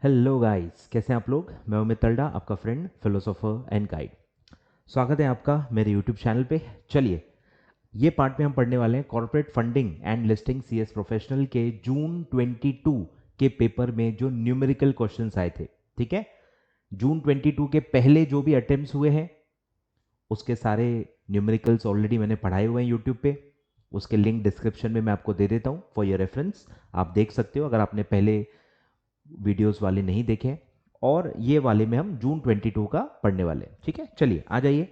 Hello guys, कैसे हैं आप लोग। मैं अमित तलडा, आपका फ्रेंड फिलोसोफर एंड गाइड। स्वागत है आपका मेरे यूट्यूब चैनल पे। चलिए, ये पार्ट में हम पढ़ने वाले हैं corporate funding and listing CS professional के जून 22 के पेपर में जो न्यूमेरिकल क्वेश्चंस आए थे। ठीक है, जून 22 के पहले जो भी अटेम्प्ट्स हुए हैं उसके सारे न्यूमेरिकल्स ऑलरेडी मैंने पढ़ाए हुए हैं यूट्यूब पे। उसके लिंक डिस्क्रिप्शन में मैं आपको दे देता हूँ फॉर योर रेफरेंस। आप देख सकते हो अगर आपने पहले वीडियोस वाले नहीं देखे। और ये वाले में हम जून 22 का पढ़ने वाले हैं। ठीक है, चलिए आ जाइए।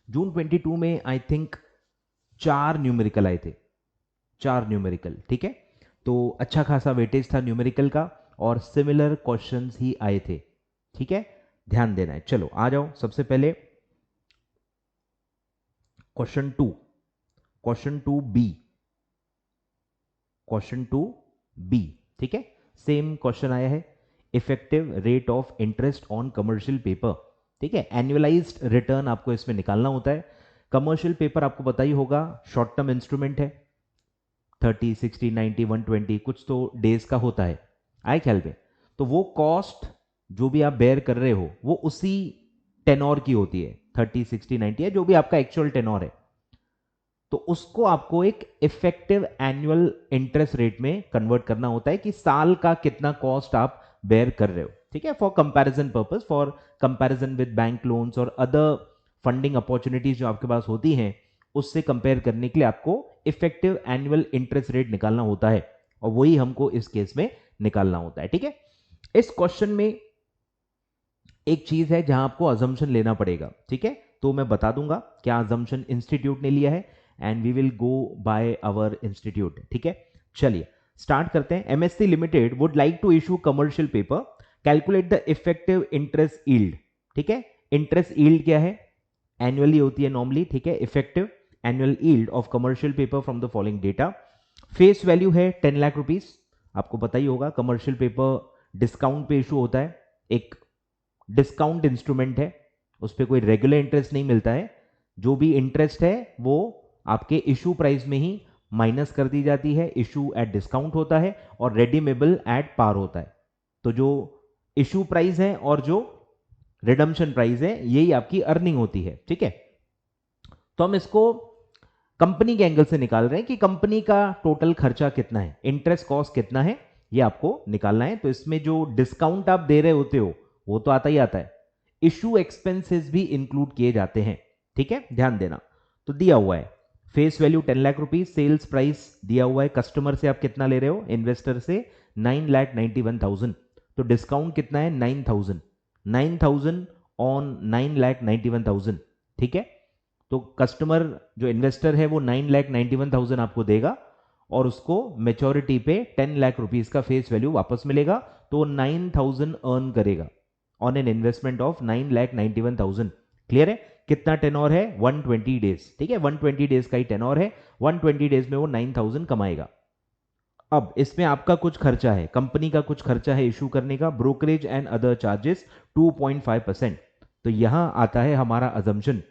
जून 22 में आई थिंक 4 न्यूमेरिकल आए थे, 4 न्यूमेरिकल। ठीक है, तो अच्छा खासा वेटेज था न्यूमेरिकल का और सिमिलर क्वेश्चंस ही आए थे। ठीक है, ध्यान देना है। चलो आ जाओ, सबसे पहले क्वेश्चन 2 बी, क्वेश्चन 2 बी। ठीक है, सेम क्वेश्चन आया है, effective rate of interest on commercial paper. ठीक है, एनुअलाइज्ड रिटर्न आपको इसमें निकालना होता है। कमर्शियल पेपर आपको पता ही होगा, शॉर्ट टर्म इंस्ट्रूमेंट है। 30, 60, 90, 120 कुछ तो डेज का होता है, आए ख्याल में। तो वो कॉस्ट जो भी आप बेयर कर रहे हो वो उसी टेनोर की होती है, 30, 60, 90 है जो भी आपका एक्चुअल टेनोर है। तो उसको आपको एक इफेक्टिव एनुअल इंटरेस्ट रेट में कन्वर्ट करना होता है कि साल का कितना कॉस्ट आप बेयर कर रहे हो। ठीक है, for comparison purpose, for comparison with bank loans और अदर फंडिंग अपॉर्चुनिटीज जो आपके पास होती हैं, उससे कंपेयर करने के लिए आपको इफेक्टिव एनुअल इंटरेस्ट रेट निकालना होता है और वही हमको इस केस में निकालना होता है। ठीक है, इस क्वेश्चन में एक चीज है जहां आपको अजम्पशन लेना पड़ेगा। ठीक है, तो मैं बता दूंगा क्या अजम्पशन इंस्टीट्यूट ने लिया है and we will go by our institute. ठीक है, चलिए स्टार्ट करते हैं। MSc limited would like to issue commercial paper, calculate the effective interest yield. ठीक है, इंटरेस्ट यील्ड क्या है, एनुअली होती है नॉर्मली। ठीक है, effective annual yield of commercial paper from the following data. Face value है 10 लाख रुपीज। आपको पता ही होगा कमर्शियल पेपर डिस्काउंट पे इशू होता है, एक डिस्काउंट इंस्ट्रूमेंट है, उस पर कोई रेगुलर इंटरेस्ट नहीं मिलता है। जो भी इंटरेस्ट है वो आपके इशू प्राइस में ही माइनस कर दी जाती है। इशू एट डिस्काउंट होता है और रेडीमेबल एट पार होता है। तो जो इशू प्राइस है और जो रिडम्पशन प्राइस है यही आपकी अर्निंग होती है। ठीक है, तो हम इसको कंपनी के एंगल से निकाल रहे हैं कि कंपनी का टोटल खर्चा कितना है, इंटरेस्ट कॉस्ट कितना है, ये आपको निकालना है। तो इसमें जो डिस्काउंट आप दे रहे होते हो वो तो आता ही आता है, इशू एक्सपेंसेस भी इंक्लूड किए जाते हैं। ठीक है, ध्यान देना। तो दिया हुआ है face value 10 lakh rupees, sales price दिया हुआ है, कस्टमर से आप कितना ले रहे हो, इन्वेस्टर से 9,91,000। तो डिस्काउंट कितना है, 9,000, 9,000 ऑन 9,91,000। ठीक है, तो कस्टमर जो इन्वेस्टर है वो 9,91,000 आपको देगा और उसको मेच्योरिटी पे 10 लाख रुपीज का फेस वैल्यू वापस मिलेगा। तो 9,000 अर्न करेगा on an investment of 9,91,000। Clear है, कितना टेनोर है, 120 डेज। ठीक है, 120 डेज का ही टेनोर है, 120 डेज में वो 9,000 कमाएगा। अब इसमें आपका कुछ खर्चा है, कंपनी का कुछ खर्चा है इशू करने का, ब्रोकरेज एंड अदर चार्जेस 2.5%। तो यहां आता है हमारा अजम्पशन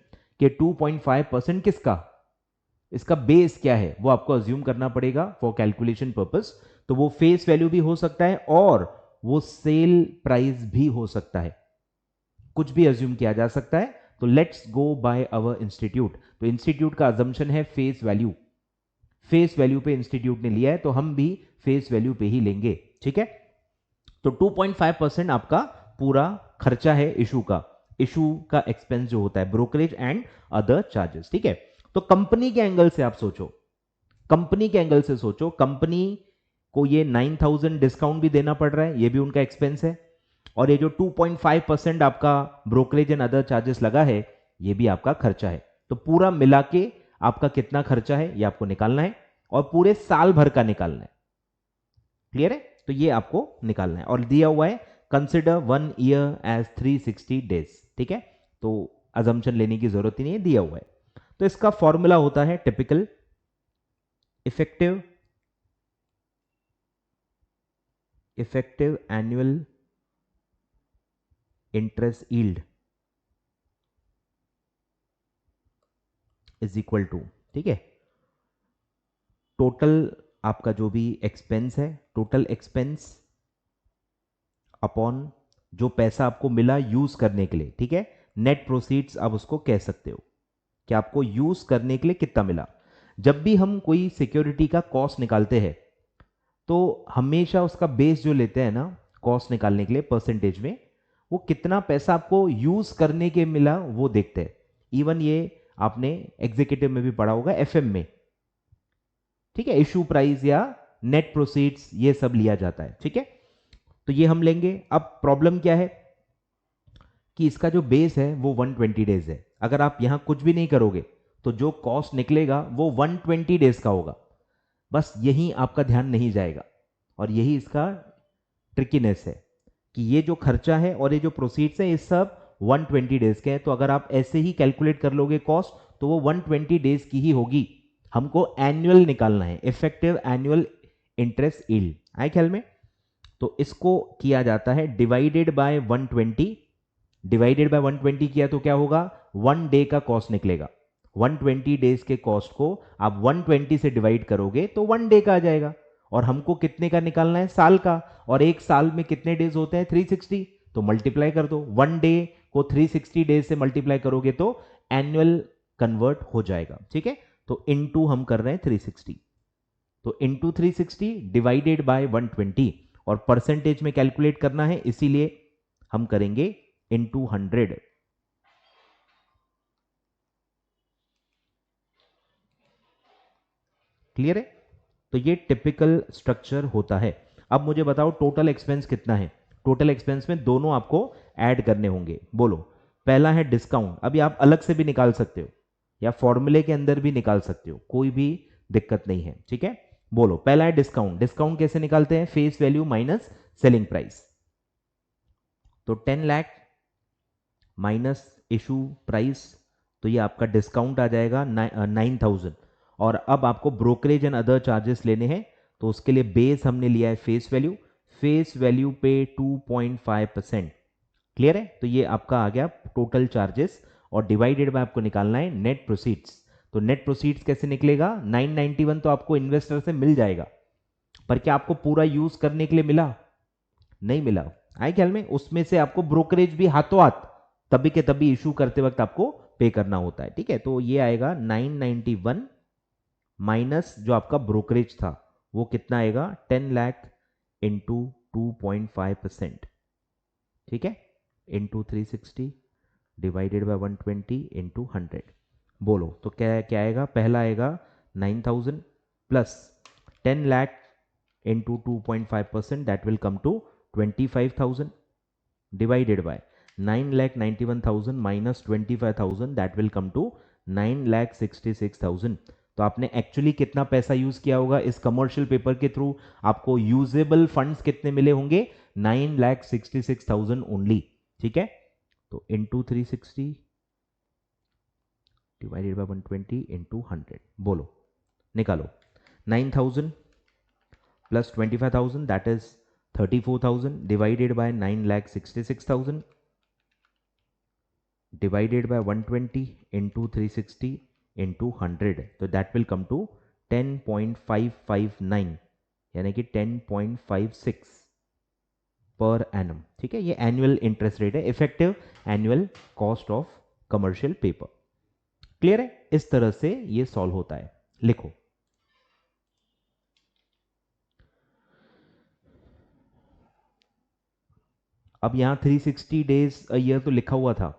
कि 2.5% किसका, इसका बेस क्या है वो आपको अज्यूम करना पड़ेगा फॉर कैलकुलेशन पर्पस। तो वो फेस वैल्यू भी हो सकता है और वो सेल प्राइस भी हो सकता है, कुछ भी अज्यूम किया जा सकता है। तो let's go by our institute. तो इंस्टीट्यूट का अजम्पशन है फेस वैल्यू, फेस वैल्यू पे इंस्टीट्यूट ने लिया है तो हम भी फेस वैल्यू पे ही लेंगे। ठीक है, तो 2.5% आपका पूरा खर्चा है इशू का, इशू का एक्सपेंस जो होता है, ब्रोकरेज एंड अदर चार्जेस। ठीक है, तो कंपनी के एंगल से आप सोचो, कंपनी के एंगल से सोचो, कंपनी को ये 9,000 डिस्काउंट भी देना पड़ रहा है, ये भी उनका एक्सपेंस है, और ये जो 2.5% आपका ब्रोकरेज एंड अदर चार्जेस लगा है ये भी आपका खर्चा है। तो पूरा मिला के आपका कितना खर्चा है ये आपको निकालना है और पूरे साल भर का निकालना है। क्लियर है, तो ये आपको निकालना है और दिया हुआ है कंसिडर 1 ईयर एज 360 डेज। ठीक है, तो अजम्पशन लेने की जरूरत ही नहीं है, दिया हुआ है। तो इसका फॉर्मूला होता है typical, effective annual interest yield is equal to, ठीक है, टोटल आपका जो भी एक्सपेंस है, टोटल एक्सपेंस अपॉन जो पैसा आपको मिला यूज करने के लिए, ठीक है, नेट प्रोसीड्स आप उसको कह सकते हो कि आपको यूज करने के लिए कितना मिला। जब भी हम कोई सिक्योरिटी का कॉस्ट निकालते हैं तो हमेशा उसका बेस जो लेते हैं ना कॉस्ट निकालने के लिए परसेंटेज में, वो कितना पैसा आपको यूज करने के मिला वो देखते हैं। इवन ये आपने एग्जीक्यूटिव में भी पढ़ा होगा, एफएम में, ठीक है, इशू प्राइस या नेट प्रोसीड्स ये सब लिया जाता है, ठीक है। तो ये हम लेंगे। अब प्रॉब्लम क्या है कि इसका जो बेस है वो 120 डेज है। अगर आप यहां कुछ भी नहीं करोगे तो जो कॉस्ट निकलेगा वो 120 डेज का होगा। बस यही आपका ध्यान नहीं जाएगा और यही इसका ट्रिकीनेस है कि ये जो खर्चा है और ये जो प्रोसीड्स है ये सब 120 डेज के हैं। तो अगर आप ऐसे ही कैलकुलेट कर लोगे कॉस्ट तो वो 120 डेज की ही होगी। हमको एनुअल निकालना है, इफेक्टिव एनुअल इंटरेस्ट यील्ड, आए ख्याल में। तो इसको किया जाता है डिवाइडेड बाय 120। डिवाइडेड बाय 120 किया तो क्या होगा, 1 डे का कॉस्ट निकलेगा। 120 डेज के कॉस्ट को आप 120 से डिवाइड करोगे तो 1 डे का आ जाएगा। और हमको कितने का निकालना है, साल का। और एक साल में कितने डेज होते हैं, 360। तो मल्टीप्लाई कर दो, 1 डे को 360 डेज से मल्टीप्लाई करोगे तो एनुअल कन्वर्ट हो जाएगा, ठीक है। तो इनटू हम कर रहे हैं 360, तो इनटू 360 डिवाइडेड बाय 120 और परसेंटेज में कैलकुलेट करना है, इसीलिए हम करेंगे इनटू 100। क्लियर है। तो ये टिपिकल स्ट्रक्चर होता है। अब मुझे बताओ टोटल एक्सपेंस कितना है। टोटल एक्सपेंस में दोनों आपको ऐड करने होंगे। बोलो। पहला है डिस्काउंट, अभी आप अलग से भी निकाल सकते हो या फॉर्मूले के अंदर भी निकाल सकते हो, कोई भी दिक्कत नहीं है, ठीक है। बोलो, पहला है डिस्काउंट। डिस्काउंट कैसे निकालते हैं, face value minus selling price. तो 10 लाख माइनस इशू प्राइस, तो ये आपका डिस्काउंट आ जाएगा 9000। और अब आपको ब्रोकरेज एंड अदर चार्जेस लेने हैं, तो उसके लिए बेस हमने लिया है फेस वैल्यू। फेस वैल्यू पे 2.5%। क्लियर है। तो ये आपका आ गया टोटल चार्जेस और डिवाइडेड बाय आपको निकालना है नेट प्रोसीड्स। तो नेट प्रोसीड्स कैसे निकलेगा, 991 तो आपको इन्वेस्टर से मिल जाएगा, पर क्या आपको पूरा यूज करने के लिए मिला, नहीं मिला। आए ख्याल में। उसमें से आपको ब्रोकरेज भी हाथों हाथ तभी के तभी इशू करते वक्त आपको पे करना होता है, ठीक है। तो ये आएगा 991 माइनस जो आपका ब्रोकरेज था वो कितना आएगा, 10 लाख इंटू 2.5%, ठीक है, इंटू 360 डिवाइडेड बाय 120 इंटू 100। बोलो तो क्या क्या आएगा, पहला आएगा 9000 plus 10 lakh into 2.5%, that will come to 25,000 divided by 9,91,000 minus 25,000, that will come to 9,66,000। तो आपने एक्चुअली कितना पैसा यूज किया होगा इस कमर्शियल पेपर के थ्रू, आपको यूजेबल फंड्स कितने मिले होंगे, 9,66,000 ओनली, ठीक है। तो इंटू 360 डिवाइडेड बाय 120 इंटू 100। बोलो निकालो, 9,000 plus 25,000 that is 34,000 divided by 9,66,000 divided by 120 into 360 into 100, तो that will come to 10.559 यानी कि 10.56 पर एनम, ठीक है। ये एनुअल इंटरेस्ट रेट है, effective annual cost of commercial paper. Clear है। इस तरह से ये सॉल्व होता है। लिखो, अब यहां 360 डेज अ ईयर तो लिखा हुआ था,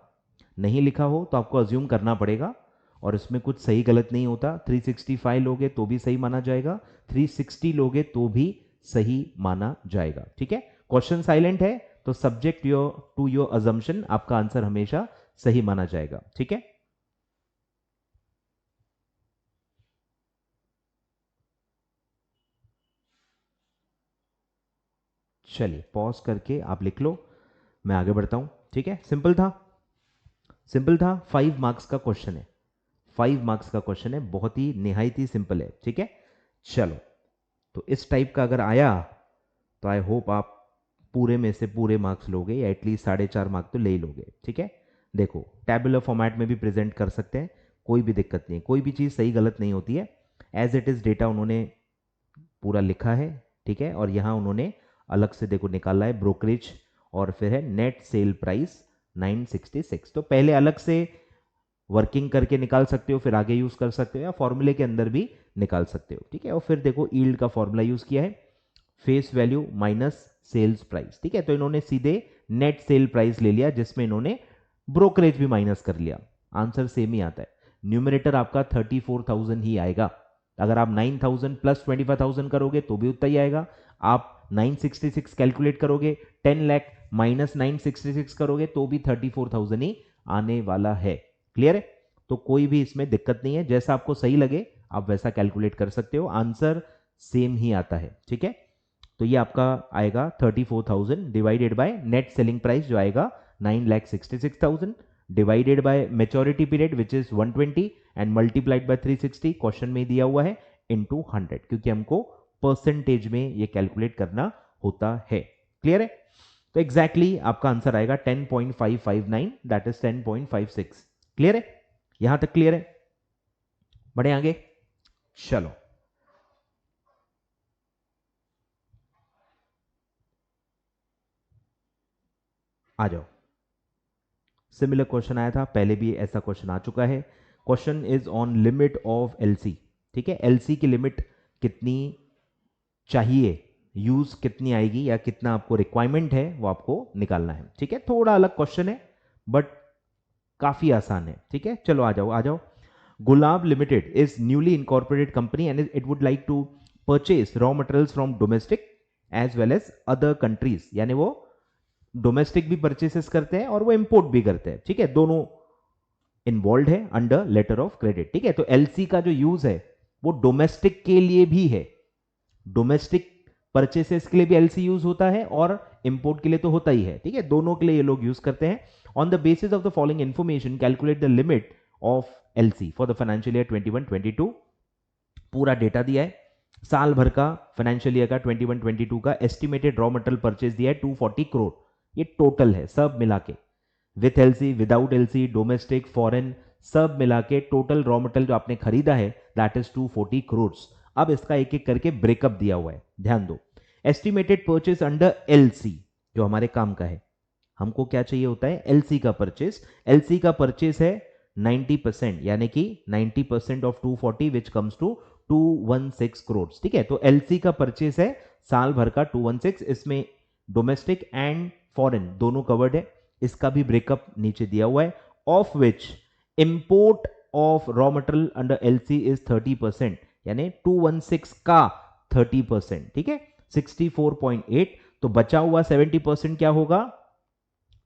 नहीं लिखा हो तो आपको अज्यूम करना पड़ेगा और इसमें कुछ सही गलत नहीं होता। 365 लोगे तो भी सही माना जाएगा, 360 लोगे तो भी सही माना जाएगा, ठीक है। क्वेश्चन साइलेंट है तो सब्जेक्ट टू योर अजम्पशन आपका आंसर हमेशा सही माना जाएगा, ठीक है। चलिए पॉज करके आप लिख लो, मैं आगे बढ़ता हूं, ठीक है। सिंपल था, सिंपल था। 5 मार्क्स का क्वेश्चन है, 5 मार्क्स का क्वेश्चन है, बहुत ही निहायत ही सिंपल है, ठीक है। चलो, तो इस टाइप का अगर आया तो आई होप आप पूरे में से पूरे मार्क्स लोगे या एटलीस्ट 4.5 मार्क तो ले ही लोगे, ठीक है। देखो टैबुलर फॉर्मेट में भी प्रेजेंट कर सकते हैं, कोई भी दिक्कत नहीं, कोई भी चीज़ सही गलत नहीं होती है। एज इट इज़ डेटा उन्होंने पूरा लिखा है, ठीक है। और यहाँ उन्होंने अलग से देखो निकाला है ब्रोकरेज और फिर है नेट सेल प्राइस 966। तो पहले अलग से वर्किंग करके निकाल सकते हो, फिर आगे यूज कर सकते हो, या फॉर्मूले के अंदर भी निकाल सकते हो, ठीक है। और फिर देखो यील्ड का फॉर्मूला यूज किया है, face value minus sales price, ठीक है। तो इन्होंने सीधे नेट सेल प्राइस ले लिया, जिसमें इन्होंने ब्रोकरेज भी माइनस कर लिया, आंसर सेम ही आता है। न्यूमरेटर आपका 34,000 ही आएगा। अगर आप 9,000 प्लस 25,000 करोगे तो भी उतना ही आएगा। आप 966 कैलकुलेट करोगे, 10 लाख माइनस 966 करोगे तो भी 34,000 ही आने वाला है। क्लियर है? तो कोई भी इसमें दिक्कत नहीं है, जैसा आपको सही लगे आप वैसा कैलकुलेट कर सकते हो, आंसर सेम ही आता है, ठीक है। तो ये आपका आएगा 34,000 divided by net selling price जो आएगा 9,66,000 divided by maturity period which is 120 and multiplied by 360, question में दिया हुआ है, इनटू 100, क्योंकि हमको परसेंटेज में ये कैलकुलेट करना होता है। क्लियर है? तो एग्जैक्टली आपका आंसर आएगा 10.559, दैट इज 10.56। क्लियर है? यहां तक क्लियर है? बढ़े आगे, चलो आ जाओ। सिमिलर क्वेश्चन आया था पहले भी, ऐसा क्वेश्चन आ चुका है। Question is on limit of LC, ठीक है। एलसी की लिमिट कितनी चाहिए, यूज कितनी आएगी, या कितना आपको रिक्वायरमेंट है वो आपको निकालना है, ठीक है। थोड़ा अलग क्वेश्चन है बट काफी आसान है, ठीक है। चलो आ जाओ आ जाओ। Gulab limited is newly incorporated company and it would like to purchase raw materials from domestic as well as other countries, यानी वो डोमेस्टिक भी परचेसेस करते हैं और वो इंपोर्ट भी करते हैं, ठीक है। दोनों इन्वॉल्व है अंडर लेटर ऑफ क्रेडिट, ठीक है। तो एलसी का जो यूज है वो डोमेस्टिक के लिए भी है, डोमेस्टिक परचेसेस के लिए भी एलसी यूज होता है और इंपोर्ट के लिए तो होता ही है, ठीक है। दोनों के लिए ये लोग यूज करते हैं। On the basis of the following information calculate the limit of LC for the financial year 21-22। पूरा डेटा दिया है, साल भर का फाइनेंशियल ईयर का 21-22 का एस्टिमेटेड रॉ मटेरियल परचेज दिया है 240 करोड़, ये टोटल है सब मिला के, with LC without LC domestic foreign सब मिला के टोटल रॉ मटेरियल जो आपने खरीदा है दैट इज 240 करोड़। अब इसका एक एक करके ब्रेकअप दिया हुआ है, ध्यान दो। एस्टिमेटेड परचेज अंडर एलसी जो हमारे काम का है, हमको क्या चाहिए होता है एलसी का परचेज। एलसी का परचेज है 90%, यानी कि 90% of 240 which comes to 216 crore, ठीक है। तो एलसी का परचेज है साल भर का 216, इसमें डोमेस्टिक एंड फॉरेन दोनों कवर्ड है। इसका भी ब्रेकअप नीचे दिया हुआ है, of which import of raw material under LC is 30%, यानी 216 का 30%, ठीक है 64.8। तो बचा हुआ 70% क्या होगा,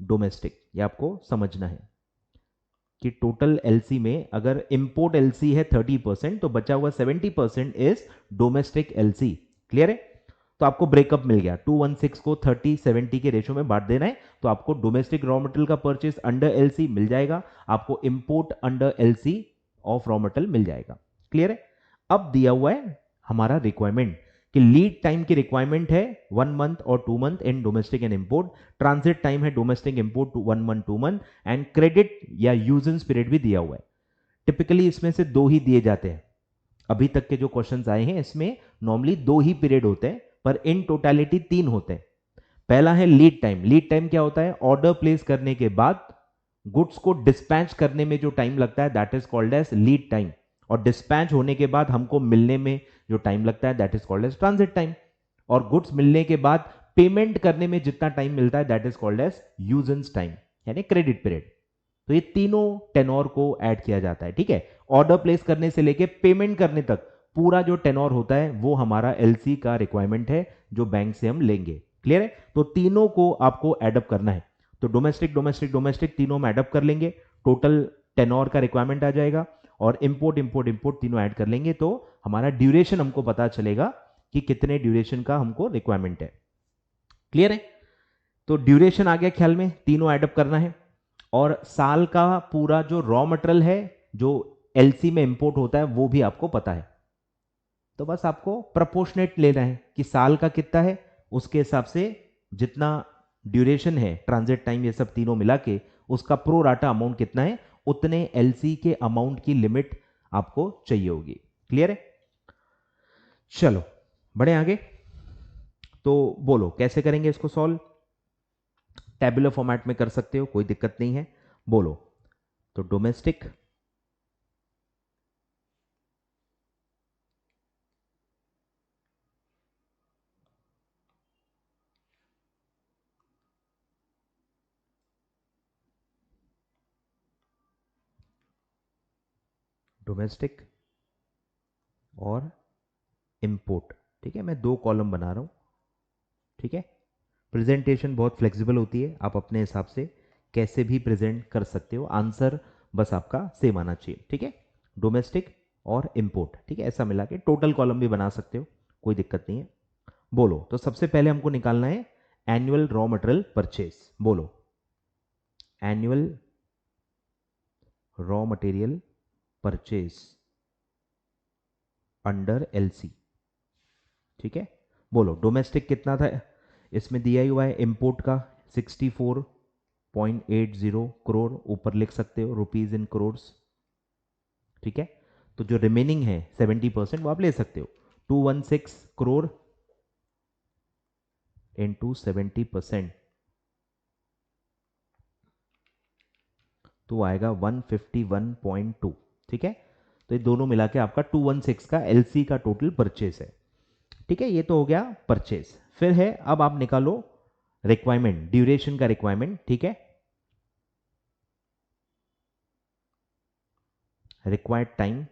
डोमेस्टिक। ये आपको समझना है कि टोटल एलसी में अगर इंपोर्ट एलसी है 30%, तो बचा हुआ 70% इज डोमेस्टिक एलसी। क्लियर है? तो आपको ब्रेकअप मिल गया, 216 को 30-70 के रेशो में बांट देना है, तो आपको डोमेस्टिक रॉ मटेरियल का परचेज अंडर एलसी मिल जाएगा, आपको import under LC of raw material मिल जाएगा। क्लियर है? अब दिया हुआ है हमारा रिक्वायरमेंट कि लीड टाइम की रिक्वायरमेंट है 1 मंथ और 2 month in domestic and import, transit time है domestic import 1 month 2 month, and credit या यूजेंस पीरियड भी दिया हुआ है। टिपिकली इसमें से दो ही दिए जाते हैं, अभी तक के जो क्वेश्चंस आए हैं इसमें नॉर्मली दो ही पीरियड होते हैं, पर इन टोटलिटी 3 होते हैं। पहला है लीड टाइम। लीड टाइम क्या होता है, ऑर्डर प्लेस करने के बाद गुड्स को डिस्पैच करने में जो टाइम लगता है that is called as lead time, और डिस्पैच होने के बाद हमको मिलने में जो टाइम लगता है that is called as transit time, और गुड्स मिलने के बाद पेमेंट करने में जितना टाइम मिलता है that is called as usance time, यानी क्रेडिट पीरियड। तो ये तीनों टेनोर को ऐड किया जाता है, ठीक है। ऑर्डर प्लेस करने से लेके पेमेंट करने तक पूरा जो टेनोर होता है वो हमारा एलसी का रिक्वायरमेंट है जो बैंक से हम लेंगे। क्लियर है? तो तीनों को आपको एडअप करना है, तो डोमेस्टिक डोमेस्टिक डोमेस्टिक तीनों में एडअप कर लेंगे, टोटल टेनोर का रिक्वायरमेंट आ जाएगा, और इंपोर्ट इंपोर्ट इंपोर्ट तीनों ऐड कर लेंगे तो हमारा ड्यूरेशन हमको पता चलेगा कि कितने ड्यूरेशन का हमको रिक्वायरमेंट है। क्लियर है? तो ड्यूरेशन आ गया ख्याल में, तीनों एडअप करना है, और साल का पूरा जो रॉ मटेरियल है जो एलसी में इंपोर्ट होता है वो भी आपको पता है। तो बस आपको प्रपोर्शनेट लेना है कि साल का कितना है, उसके हिसाब से जितना ड्यूरेशन है ट्रांजिट टाइम ये सब तीनों मिला के उसका प्रो राटा अमाउंट कितना है, उतने एलसी के अमाउंट की लिमिट आपको चाहिए होगी। क्लियर है? चलो बढ़े आगे, तो बोलो कैसे करेंगे इसको सॉल्व। टैबुलर फॉर्मेट में कर सकते हो, कोई दिक्कत नहीं है। बोलो। तो डोमेस्टिक, डोमेस्टिक और इंपोर्ट। ठीक है, मैं 2 कॉलम बना रहा हूं। ठीक है, प्रेजेंटेशन बहुत फ्लेक्सिबल होती है, आप अपने हिसाब से कैसे भी प्रेजेंट कर सकते हो, आंसर बस आपका सेम आना चाहिए। ठीक है, डोमेस्टिक और इंपोर्ट, ठीक है, ऐसा मिला के टोटल कॉलम भी बना सकते हो, कोई दिक्कत नहीं है। बोलो। तो सबसे पहले हमको निकालना है एनुअल रॉ मटेरियल परचेज। बोलो। Annual raw material purchase under LC. ठीक है, बोलो। डोमेस्टिक कितना था, इसमें दिया ही हुआ है इंपोर्ट का 64.80 करोड़, ऊपर लिख सकते हो रुपीज इन करोड़। ठीक है, तो जो रिमेनिंग है 70% वो आप ले सकते हो, 216 करोड़ इंटू 70%, तो आएगा 151.2। ठीक है, तो ये दोनों मिला के आपका 216 का एलसी का टोटल परचेस है। ठीक है, ये तो हो गया परचेस। फिर है, अब आप निकालो रिक्वायरमेंट, ड्यूरेशन का रिक्वायरमेंट। ठीक है, रिक्वायर्ड टाइम,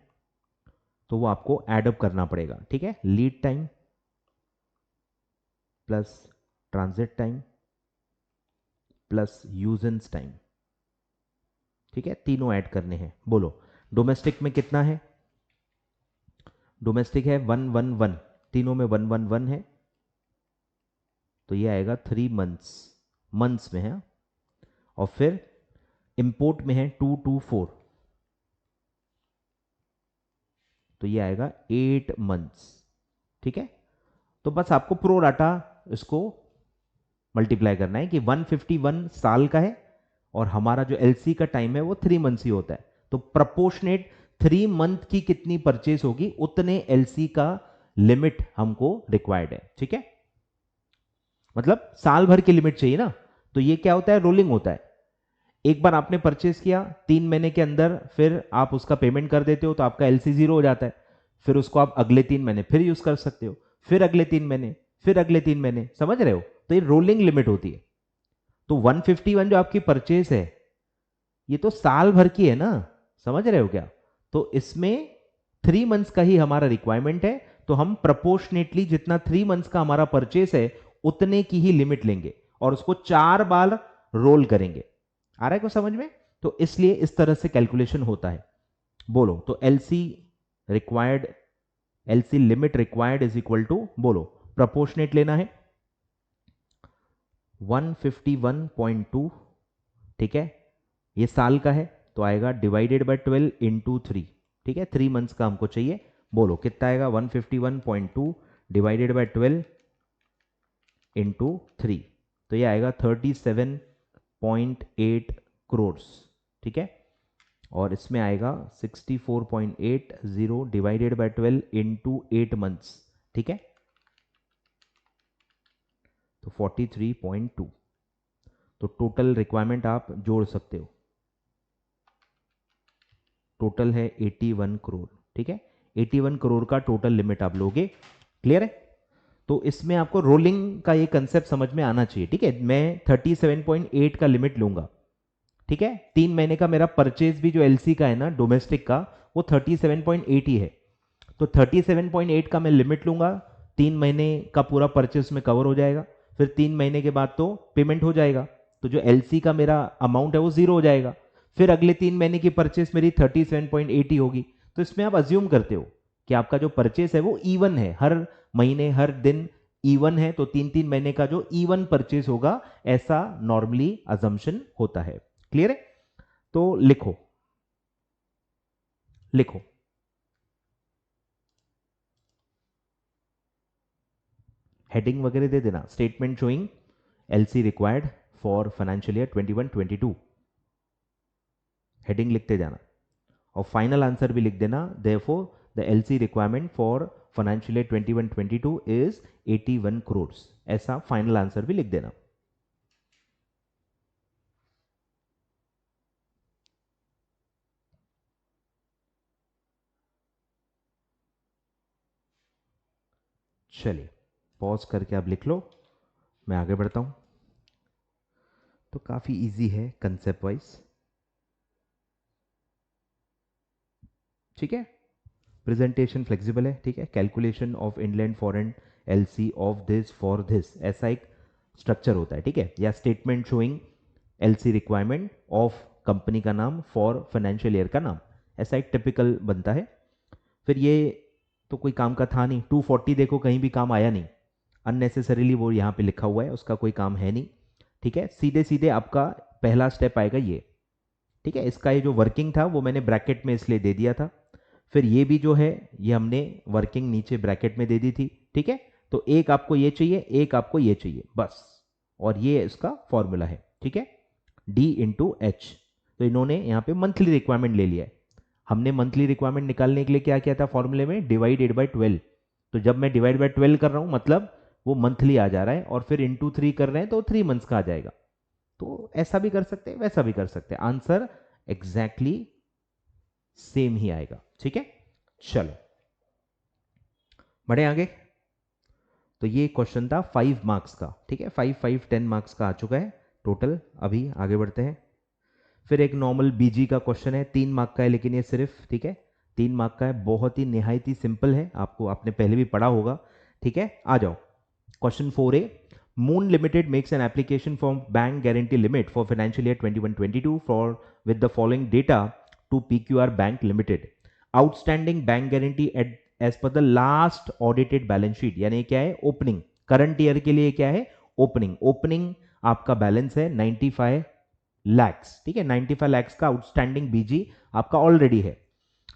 तो वो आपको एडअप करना पड़ेगा। ठीक है, lead time plus transit time plus usance time. ठीक है, तीनों ऐड करने हैं। बोलो। डोमेस्टिक में कितना है, डोमेस्टिक है 111, तीनों में 111 है, तो ये आएगा 3 मंथ्स, मंथ्स में है। और फिर इंपोर्ट में है 224, तो ये आएगा 8 मंथ्स। ठीक है, तो बस आपको प्रो डाटा इसको मल्टीप्लाई करना है कि 151 साल का है और हमारा जो एलसी का टाइम है वो 3 मंथ्स ही होता है, तो प्रपोर्शनेट 3 मंथ की कितनी परचेस होगी उतने एलसी का लिमिट हमको रिक्वायर्ड है। ठीक है, मतलब साल भर की लिमिट चाहिए ना, तो ये क्या होता है, रोलिंग होता है। एक बार आपने परचेस किया 3 महीने के अंदर, फिर आप उसका पेमेंट कर देते हो तो आपका एलसी 0 हो जाता है, फिर उसको आप अगले 3 महीने फिर यूज कर सकते हो, फिर अगले 3 महीने, फिर अगले 3 महीने, समझ रहे हो, तो ये रोलिंग लिमिट होती है। तो 151 जो आपकी परचेस है ये तो साल भर की है ना, समझ रहे हो क्या, तो इसमें 3 मंथ्स का ही हमारा रिक्वायरमेंट है, तो हम प्रपोर्शनेटली जितना 3 मंथ्स का हमारा परचेस है उतने की ही लिमिट लेंगे और उसको 4 बार रोल करेंगे। आ रहा है को समझ में, तो इसलिए इस तरह से कैलकुलेशन होता है। बोलो। तो LC required, LC limit required is equal to, बोलो, प्रपोर्शनेट लेना है 151.2। ठीक है, ये साल का है तो आएगा डिवाइडेड बाय 12 इंटू 3। ठीक है, 3 मंथ्स का हमको चाहिए। बोलो कितना आएगा, 151.2 डिवाइडेड बाय 12 इंटू 3, तो ये आएगा 37.8 करोड़। ठीक है, और इसमें आएगा 64.80 डिवाइडेड बाय 12 इंटू 8 मंथ्स। ठीक है, तो 43.2, तो टोटल रिक्वायरमेंट आप जोड़ सकते हो, टोटल है 81 करोड़। ठीक है, 81 करोड़ का टोटल लिमिट आप लोगे। क्लियर है, तो इसमें आपको रोलिंग का ये कंसेप्ट समझ में आना चाहिए। ठीक है, मैं 37.8 का लिमिट लूंगा। ठीक है, 3 महीने का मेरा परचेज भी जो एलसी का है ना, डोमेस्टिक का, वो 37.8 ही है, तो 37.8 का मैं लिमिट लूंगा, 3 महीने का पूरा परचेज में कवर हो जाएगा, फिर 3 महीने के बाद तो पेमेंट हो जाएगा, तो जो एलसी का मेरा अमाउंट है वो 0 हो जाएगा, फिर अगले 3 महीने की परचेस मेरी 37.8 ही होगी। तो इसमें आप अज्यूम करते हो कि आपका जो परचेस है वो इवन है, हर महीने हर दिन इवन है, तो 3 महीने का जो इवन परचेस होगा ऐसा नॉर्मली अजम्पशन होता है। क्लियर है, तो लिखो, लिखो हेडिंग वगैरह दे देना, statement showing LC required for financial year 21-22, heading लिखते जाना और फाइनल आंसर भी लिख देना, therefore the LC requirement for financial year 21-22 is 81 crore, ऐसा फाइनल आंसर भी लिख देना। चलिए पॉज करके आप लिख लो, मैं आगे बढ़ता हूं। तो काफी इजी है कंसेप्ट वाइज, ठीक है। प्रेजेंटेशन फ्लेक्सिबल है, ठीक है। Calculation of inland foreign LC of this for this, ऐसा एक स्ट्रक्चर होता है, ठीक है। या statement showing LC requirement of company का नाम फॉर फाइनेंशियल ईयर का नाम, ऐसा एक टिपिकल बनता है। फिर ये तो कोई काम का था नहीं, 240 देखो कहीं भी काम आया नहीं, अननेसेसरीली वो यहाँ पे लिखा हुआ है, उसका कोई काम है नहीं, ठीक है। सीधे सीधे आपका पहला स्टेप आएगा ये, ठीक है। इसका ये जो वर्किंग था वो मैंने ब्रैकेट में इसलिए दे दिया था। फिर ये भी जो है ये हमने वर्किंग नीचे ब्रैकेट में दे दी थी, ठीक है। तो एक आपको ये चाहिए, एक आपको ये चाहिए, बस। और ये इसका फॉर्मूला है, ठीक है, D इंटू एच। तो इन्होंने यहाँ पे मंथली रिक्वायरमेंट ले लिया है। हमने मंथली रिक्वायरमेंट निकालने के लिए क्या किया था फॉर्मूले में, डिवाइडेड बाय 12। तो जब मैं डिवाइड बाय 12 कर रहा हूँ मतलब वो मंथली आ जा रहा है, और फिर इंटू 3 कर रहे हैं तो 3 मंथ्स का आ जाएगा। तो ऐसा भी कर सकते हैं, वैसा भी कर सकते हैं, आंसर एग्जैक्टली सेम ही आएगा, ठीक है। चलो बढ़े आगे। तो ये क्वेश्चन था 5 मार्क्स का, ठीक है। 5 5 10 मार्क्स का आ चुका है टोटल। अभी आगे बढ़ते हैं। फिर एक नॉर्मल बीजी का क्वेश्चन है, 3 मार्क का है, लेकिन ये सिर्फ, ठीक है, 3 मार्क का है। बहुत ही निहायत ही सिंपल है, आपको आपने पहले भी पढ़ा होगा, ठीक है। आ जाओ question 4A। Moon Limited makes an application for bank guarantee limit for financial year 21-22 for with the following data to PQR Bank Limited. Outstanding bank guarantee as per the last audited balance sheet, यानी क्या है, opening. Current year के लिए क्या है, opening. Opening आपका balance है 95 लैक्स, ठीक है। 95 लैक्स का आउटस्टैंडिंग बीजी आपका ऑलरेडी है।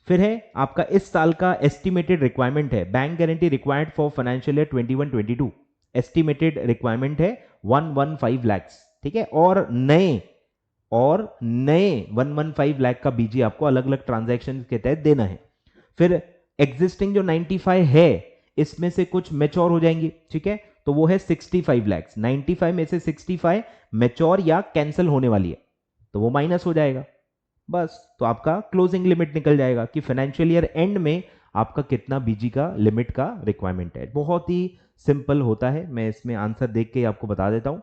फिर है आपका इस साल का एस्टिमेटेड रिक्वायरमेंट है, bank guarantee required for financial year 21-22, estimated requirement है 115 लैक्स, ठीक है। और नए 115 लाख का बीजी आपको अलग अलग ट्रांजैक्शन के तहत देना है। फिर एग्जिस्टिंग जो 95 है इसमें से कुछ मैच्योर हो जाएंगी, ठीक है। तो वो है 65 लैक्स, 95 में से 65 मैच्योर या कैंसिल होने वाली है, तो वो माइनस हो जाएगा, बस। तो आपका क्लोजिंग लिमिट निकल जाएगा कि फाइनेंशियल ईयर एंड में आपका कितना बीजी का लिमिट का रिक्वायरमेंट है। बहुत ही सिंपल होता है, मैं इसमें आंसर देख के आपको बता देता हूं,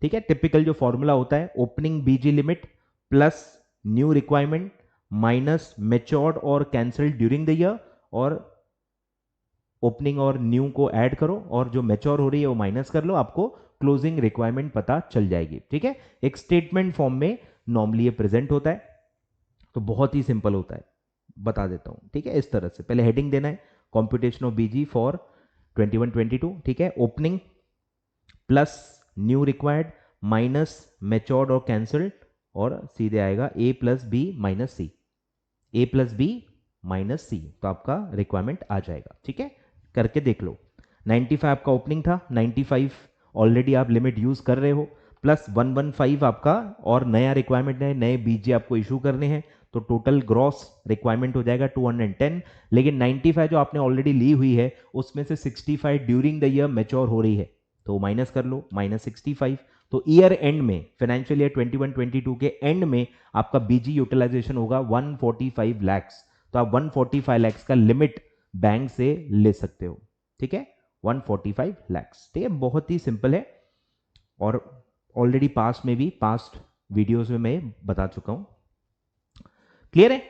ठीक है। टिपिकल जो फॉर्मूला होता है, opening BG limit plus new requirement minus matured और कैंसिल्ड ड्यूरिंग द ईयर, और ओपनिंग और न्यू को ऐड करो और जो मैच्योर हो रही है वो माइनस कर लो, आपको क्लोजिंग रिक्वायरमेंट पता चल जाएगी, ठीक है। एक स्टेटमेंट फॉर्म में नॉर्मली ये प्रेजेंट होता है, तो बहुत ही सिंपल होता है, बता देता हूं, ठीक है। इस तरह से पहले हेडिंग देना है, कंप्यूटेशन ऑफ बीजी फॉर 21-22, ठीक है। Opening plus new required minus matured और कैंसिल्ड, और सीधे आएगा A plus B minus C, A plus B minus C, तो आपका रिक्वायरमेंट आ जाएगा, ठीक है। करके देख लो। 95 आपका ओपनिंग था, 95 ऑलरेडी आप लिमिट यूज कर रहे हो, प्लस 115 आपका और नया रिक्वायरमेंट है, नए बीजी आपको इशू करने हैं, तो टोटल ग्रॉस रिक्वायरमेंट हो जाएगा 210। लेकिन 95 जो आपने ऑलरेडी ली हुई है उसमें से 65 ड्यूरिंग द ईयर मैच्योर हो रही है, तो माइनस कर लो, -65। तो ईयर एंड में, फाइनेंशियल ईयर 21-22 के एंड में आपका बीजी यूटिलाइजेशन होगा 145 लैक्स। तो आप 145 लैक्स का लिमिट बैंक से ले सकते हो, ठीक है। 145 लैक्स, ठीक है। बहुत ही सिंपल है, और ऑलरेडी पास्ट में भी, पास्ट वीडियोस में मैं बता चुका हूं। क्लियर है?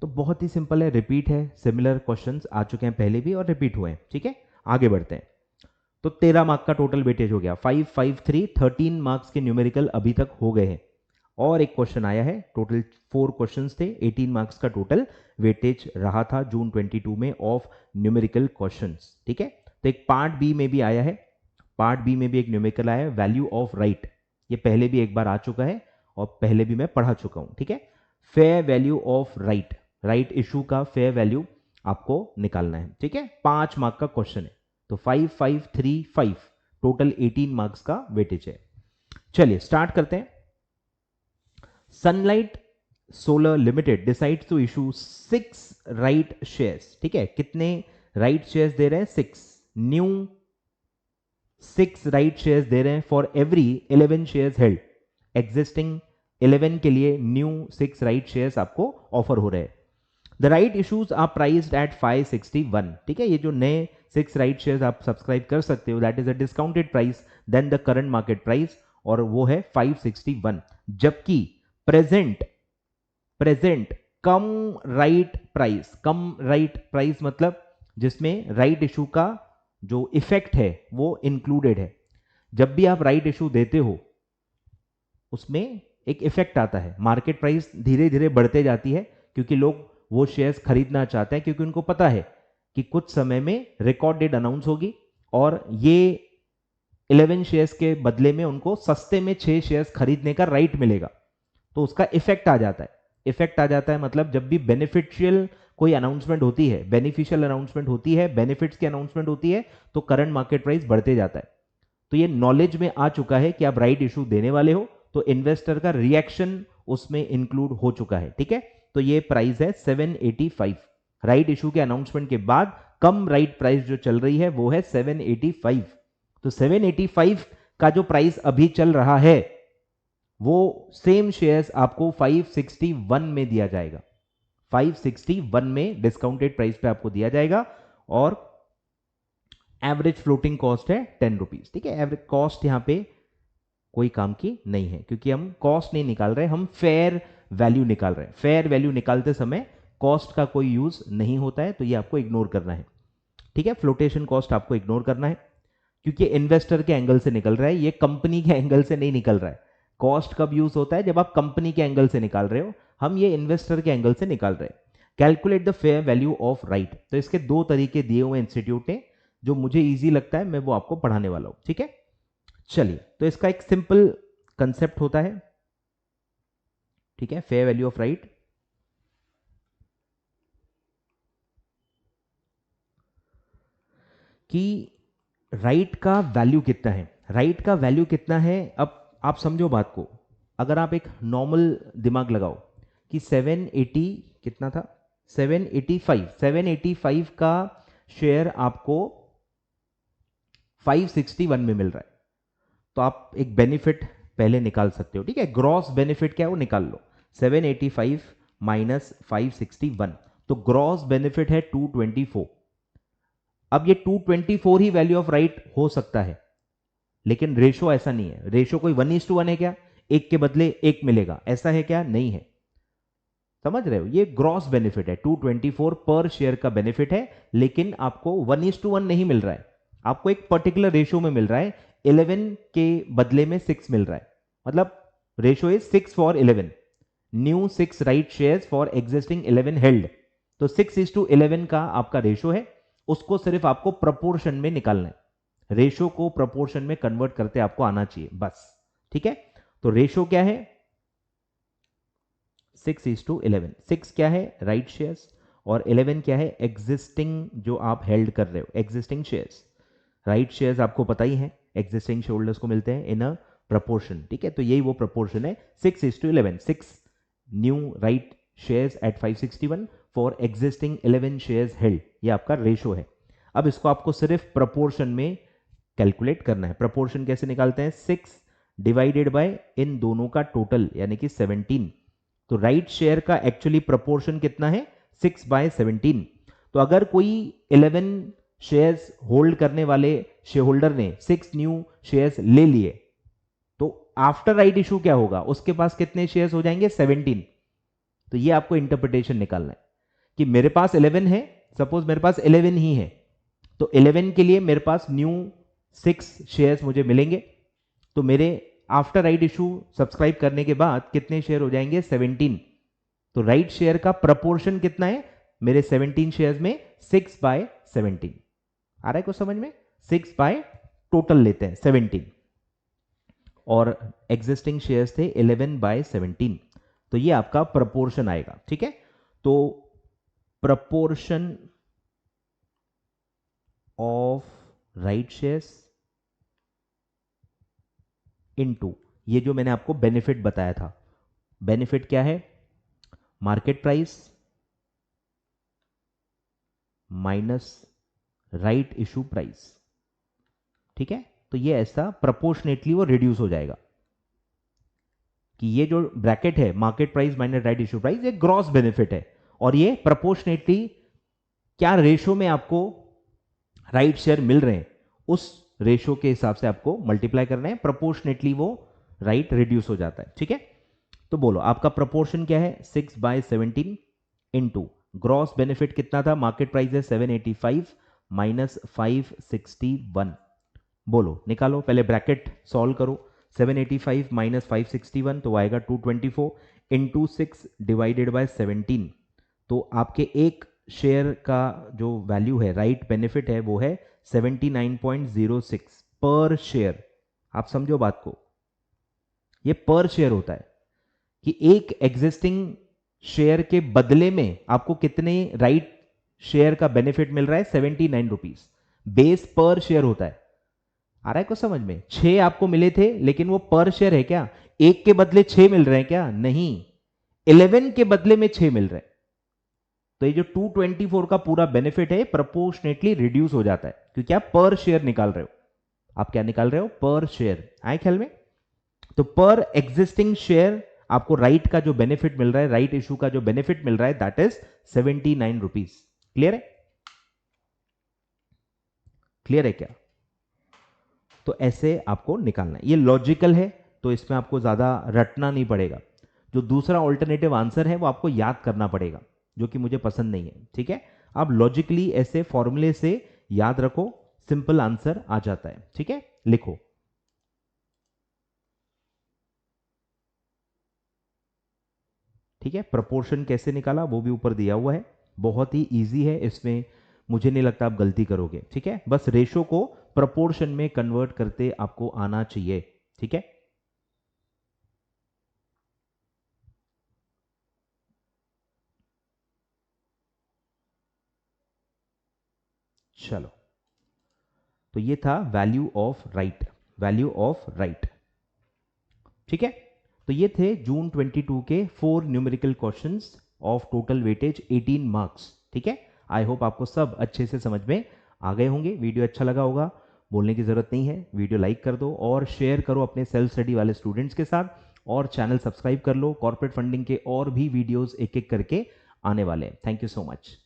तो बहुत ही सिंपल है, रिपीट है, सिमिलर क्वेश्चंस आ चुके हैं पहले भी और रिपीट हुए हैं, ठीक है। आगे बढ़ते हैं। तो 13 मार्क का टोटल वेटेज हो गया, 5 5 3, 13 मार्क्स के न्यूमेरिकल अभी तक हो गए हैं। और एक क्वेश्चन आया है, टोटल 4 क्वेश्चंस थे, 18 मार्क्स का टोटल वेटेज रहा था जून 22 में ऑफ न्यूमेरिकल क्वेश्चंस, ठीक है। तो एक पार्ट बी में भी आया है, पार्ट बी में भी एक न्यूमेरिकल आया है, वैल्यू ऑफ राइट। ये पहले भी एक बार आ चुका है और पहले भी मैं पढ़ा चुका हूं, ठीक है। Fair value of right, right issue का फेयर वैल्यू आपको निकालना है, ठीक है। 5 मार्क का क्वेश्चन है, तो 5 5 3 5, टोटल 18 मार्क्स का वेटेज है। चलिए स्टार्ट करते हैं। Sunlight solar limited decides to issue 6 right shares, ठीक है। कितने राइट शेयर्स दे रहे हैं? 6 न्यू 6 राइट शेयर्स दे रहे हैं for every 11 shares held. Existing 11 के लिए न्यू 6 राइट शेयर्स आपको ऑफर हो रहे हैं। The right issues are priced at 561, ठीक है, ये जो नए 6 राइट शेयर्स आप सब्सक्राइब कर सकते हो, that is a discounted price then the current market price, और वो है 561। जबकि present present cum right price मतलब जिसमें राइट इशू का जो इफेक्ट है वो इंक्लूडेड है। जब भी आप राइट इशू देते हो उसमें एक इफेक्ट आता है, मार्केट प्राइस धीरे धीरे बढ़ते जाती है, क्योंकि लोग वो शेयर्स खरीदना चाहते हैं, क्योंकि उनको पता है कि कुछ समय में रिकॉर्ड डेट अनाउंस होगी और ये 11 शेयर्स के बदले में उनको सस्ते में 6 शेयर्स खरीदने का राइट मिलेगा। तो उसका इफेक्ट आ जाता है। इफेक्ट आ जाता है मतलब जब भी बेनिफिशियल कोई अनाउंसमेंट होती है, बेनिफिशियल अनाउंसमेंट होती है, बेनिफिट्स की अनाउंसमेंट होती है, तो करंट मार्केट प्राइस बढ़ते जाता है। तो ये नॉलेज में आ चुका है कि आप राइट इशू देने वाले हो, तो इन्वेस्टर का रिएक्शन उसमें इंक्लूड हो चुका है, ठीक है। तो ये प्राइस है 785। राइट इशू के अनाउंसमेंट के बाद कम राइट प्राइस जो चल रही है वो है 785। तो 785 का जो प्राइस अभी चल रहा है वो सेम शेयर्स आपको 561 में दिया जाएगा, 561 में डिस्काउंटेड प्राइस पे आपको दिया जाएगा, और एवरेज फ्लोटिंग कॉस्ट है 10 रुपीज, ठीक है। एवरेज कॉस्ट यहां पे कोई काम की नहीं है, क्योंकि हम कॉस्ट नहीं निकाल रहे, हम फेयर वैल्यू निकाल रहे हैं। फेयर वैल्यू निकालते समय कॉस्ट का कोई यूज नहीं होता है, तो ये आपको इग्नोर करना है, ठीक है। फ्लोटेशन कॉस्ट आपको इग्नोर करना है, क्योंकि इन्वेस्टर के एंगल से निकल रहा है, ये कंपनी के एंगल से नहीं निकल रहा है। कॉस्ट कब यूज होता है? जब आप कंपनी के एंगल से निकाल रहे हो, हम ये इन्वेस्टर के एंगल से निकाल रहे हैं। Calculate the fair value of right, तो इसके दो तरीके दिए हुए इंस्टीट्यूट ने, जो मुझे इजी लगता है मैं वो आपको पढ़ाने वाला हूं, ठीक है। चलिए, तो इसका एक सिंपल कंसेप्ट होता है, ठीक है, फेयर वैल्यू ऑफ राइट। कि राइट का वैल्यू कितना है, राइट का वैल्यू कितना है। अब आप समझो बात को, अगर आप एक नॉर्मल दिमाग लगाओ कि 780 कितना था, 785 का शेयर आपको 561 में मिल रहा है, तो आप एक बेनिफिट पहले निकाल सकते हो, ठीक है। ग्रॉस बेनिफिट क्या है वो निकाल लो, 785 माइनस 561, तो ग्रॉस बेनिफिट है 224। अब ये 224 ही वैल्यू ऑफ राइट हो सकता है, लेकिन रेशो ऐसा नहीं है। रेशो कोई 1:1 है क्या? एक के बदले एक मिलेगा, ऐसा है क्या? नहीं है। समझ रहे हो? ये ग्रॉस बेनिफिट है, 224 पर शेयर का बेनिफिट है, लेकिन आपको 1:1 नहीं मिल रहा है, आपको एक पर्टिकुलर रेशो में मिल रहा है। 11 के बदले में 6 मिल रहा है, मतलब ratio is 6 for 11, new 6 right shares for existing 11 held. तो 6:11 का आपका रेशो है, उसको सिर्फ आपको प्रपोर्शन में निकालना है। रेशो को प्रपोर्शन में कन्वर्ट करते आपको आना चाहिए बस, ठीक है। तो रेशो क्या है? 6:11। 6 क्या है? राइट शेयर्स, और 11 क्या है? एग्जिस्टिंग जो आप हेल्ड कर रहे हो, एग्जिस्टिंग शेयर्स। राइट शेयर्स आपको पता ही है, एग्जिस्टिंग शेयर होल्डर्स को मिलते हैं इन अ प्रपोर्शन, ठीक है। तो यही वो प्रपोर्शन है, 6:11। 6 new right shares at 561 for existing 11 shares held, ये आपका रेशो है। अब इसको आपको सिर्फ प्रपोर्शन में कैलकुलेट करना है। प्रपोर्शन कैसे निकालते हैं? 6 डिवाइडेड बाय इन दोनों का टोटल, यानी कि 17। तो राइट शेयर का एक्चुअली प्रपोर्शन कितना है? 6/17। तो अगर कोई 11 शेयर्स होल्ड करने वाले शेयर होल्डर ने 6 न्यू शेयर्स ले लिए, तो आफ्टर राइट इशू क्या होगा? उसके पास कितने शेयर्स हो जाएंगे? 17। तो ये आपको इंटरप्रिटेशन निकालना है कि मेरे पास 11 है, सपोज मेरे पास 11 ही है, तो 11 के लिए मेरे पास न्यू 6 शेयर्स मुझे मिलेंगे, तो मेरे आफ्टर राइट इशू सब्सक्राइब करने के बाद कितने शेयर हो जाएंगे? 17। तो राइट शेयर का प्रपोर्शन कितना है मेरे 17 शेयर्स में? 6/17। आ रहा है कुछ समझ में? 6 बाय टोटल लेते हैं 17, और एग्जिस्टिंग शेयर्स थे 11/17, तो ये आपका प्रपोर्शन आएगा, ठीक है। तो proportion of right shares into ये जो मैंने आपको बेनिफिट बताया था, बेनिफिट क्या है? Market price minus right issue price, ठीक है। तो ये ऐसा प्रोपोर्शनेटली वो रिड्यूस हो जाएगा कि ये जो ब्रैकेट है, market price minus right issue price, ये ग्रॉस बेनिफिट है, और ये प्रोपोर्शनेटली क्या रेशो में आपको राइट शेयर मिल रहे हैं, उस रेशो के हिसाब से आपको मल्टीप्लाई करना है, प्रोपोर्शनेटली वो राइट रिड्यूस हो जाता है। ठीक है, तो बोलो आपका प्रोपोर्शन क्या है, 6/17 इंटू ग्रॉस बेनिफिट कितना था, मार्केट प्राइस है 785 माइनस 561। बोलो निकालो, पहले ब्रैकेट सॉल्व करो, 785 माइनस 561 तो आएगा 224 इंटू 6 डिवाइडेड बाय 17। तो आपके एक शेयर का जो वैल्यू है, राइट बेनिफिट है, वो है 79.06 पर शेयर। आप समझो बात को, ये पर शेयर होता है कि एक एग्जिस्टिंग शेयर के बदले में आपको कितने राइट शेयर का बेनिफिट मिल रहा है, 79 रुपीज। बेस पर शेयर होता है, आ रहा है को समझ में? 6 आपको मिले थे, लेकिन वो पर शेयर है क्या? एक के बदले 6 मिल रहे हैं क्या? नहीं, 11 के बदले में 6 मिल रहे हैं। तो ये जो 224 का पूरा बेनिफिट है प्रोपोर्शनेटली रिड्यूस हो जाता है, क्योंकि आप पर शेयर निकाल रहे हो। आप क्या निकाल रहे हो? पर शेयर। आए ख्याल में? तो पर एग्जिस्टिंग शेयर आपको राइट का जो बेनिफिट मिल रहा है, राइट इशू का जो बेनिफिट मिल रहा है, दैट इज 79 रुपीज। क्लियर है? क्लियर है क्या? तो ऐसे आपको निकालना है, ये लॉजिकल है, तो इसमें आपको ज्यादा रटना नहीं पड़ेगा। जो दूसरा ऑल्टरनेटिव आंसर है वो आपको याद करना पड़ेगा, जो कि मुझे पसंद नहीं है। ठीक है, आप लॉजिकली ऐसे फॉर्मूले से याद रखो, सिंपल आंसर आ जाता है। ठीक है, लिखो। ठीक है, प्रोपोर्शन कैसे निकाला वो भी ऊपर दिया हुआ है, बहुत ही इजी है, इसमें मुझे नहीं लगता आप गलती करोगे। ठीक है, बस रेशो को प्रोपोर्शन में कन्वर्ट करते आपको आना चाहिए। ठीक है, चलो, तो ये था value of right, value of right. ठीक है, तो ये थे जून 22 के 4 numerical questions of total weightage 18 marks. ठीक है, आई होप आपको सब अच्छे से समझ में आ गए होंगे। वीडियो अच्छा लगा होगा, बोलने की जरूरत नहीं है, वीडियो लाइक कर दो और शेयर करो अपने सेल्फ स्टडी वाले स्टूडेंट्स के साथ, और चैनल सब्सक्राइब कर लो। कॉर्पोरेट फंडिंग के और भी वीडियोस एक एक करके आने वाले हैं। Thank you so much.